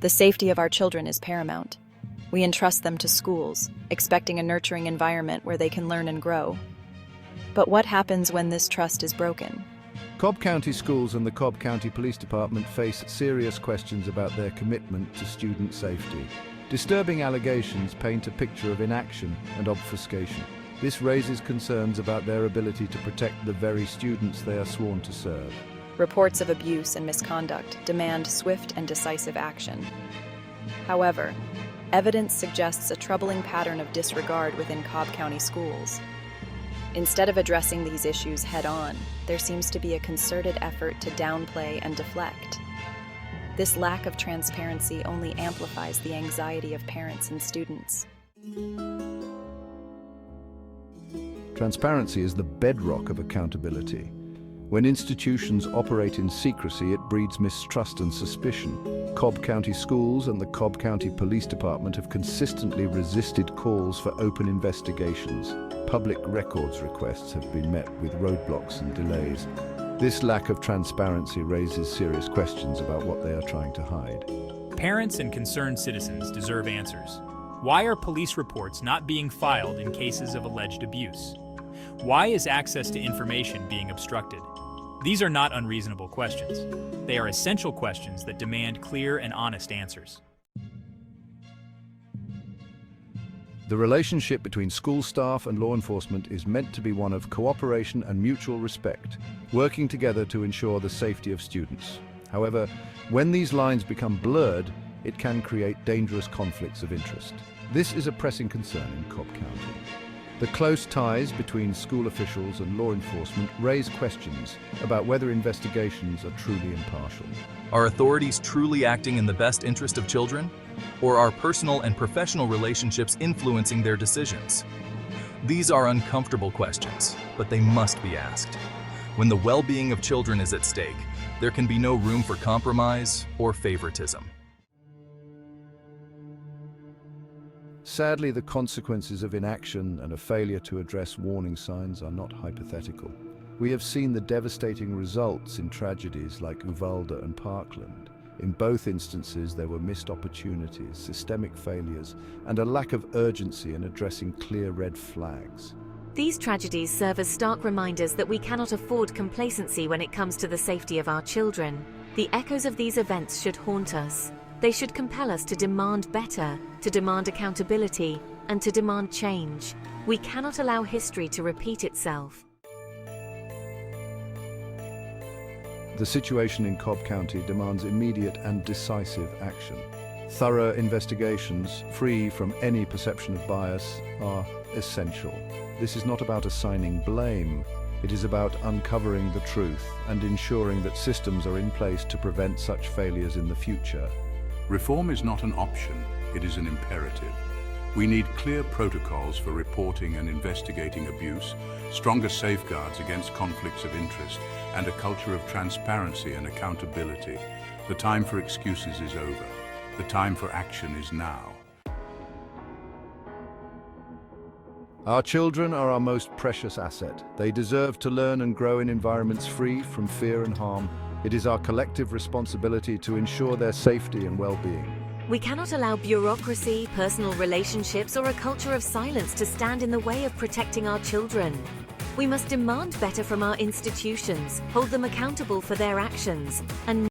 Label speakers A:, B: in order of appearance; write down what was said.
A: The safety of our children is paramount. We entrust them to schools, expecting a nurturing environment where they can learn and grow. But what happens when this trust is broken?
B: Cobb County Schools and the Cobb County Police Department face serious questions about their commitment to student safety. Disturbing allegations paint a picture of inaction and obfuscation. This raises concerns about their ability to protect the very students they are sworn to serve.
A: Reports of abuse and misconduct demand swift and decisive action. However, evidence suggests a troubling pattern of disregard within Cobb County schools. Instead of addressing these issues head-on, there seems to be a concerted effort to downplay and deflect. This lack of transparency only amplifies the anxiety of parents and students.
B: Transparency is the bedrock of accountability. When institutions operate in secrecy, it breeds mistrust and suspicion. Cobb County Schools and the Cobb County Police Department have consistently resisted calls for open investigations. Public records requests have been met with roadblocks and delays. This lack of transparency raises serious questions about what they are trying to hide.
C: Parents and concerned citizens deserve answers. Why are police reports not being filed in cases of alleged abuse? Why is access to information being obstructed? These are not unreasonable questions. They are essential questions that demand clear and honest answers.
B: The relationship between school staff and law enforcement is meant to be one of cooperation and mutual respect, working together to ensure the safety of students. However, when these lines become blurred, it can create dangerous conflicts of interest. This is a pressing concern in Cobb County. The close ties between school officials and law enforcement raise questions about whether investigations are truly impartial.
D: Are authorities truly acting in the best interest of children? Or are personal and professional relationships influencing their decisions? These are uncomfortable questions, but they must be asked. When the well-being of children is at stake, there can be no room for compromise or favoritism.
B: Sadly, the consequences of inaction and a failure to address warning signs are not hypothetical. We have seen the devastating results in tragedies like Uvalde and Parkland. In both instances, there were missed opportunities, systemic failures, and a lack of urgency in addressing clear red flags.
E: These tragedies serve as stark reminders that we cannot afford complacency when it comes to the safety of our children. The echoes of these events should haunt us. They should compel us to demand better, to demand accountability, and to demand change. We cannot allow history to repeat itself.
B: The situation in Cobb County demands immediate and decisive action. Thorough investigations, free from any perception of bias, are essential. This is not about assigning blame. It is about uncovering the truth and ensuring that systems are in place to prevent such failures in the future.
F: Reform is not an option, it is an imperative. We need clear protocols for reporting and investigating abuse, stronger safeguards against conflicts of interest, and a culture of transparency and accountability. The time for excuses is over. The time for action is now.
B: Our children are our most precious asset. They deserve to learn and grow in environments free from fear and harm. It is our collective responsibility to ensure their safety and well-being.
E: We cannot allow bureaucracy, personal relationships, or a culture of silence to stand in the way of protecting our children. We must demand better from our institutions, hold them accountable for their actions, and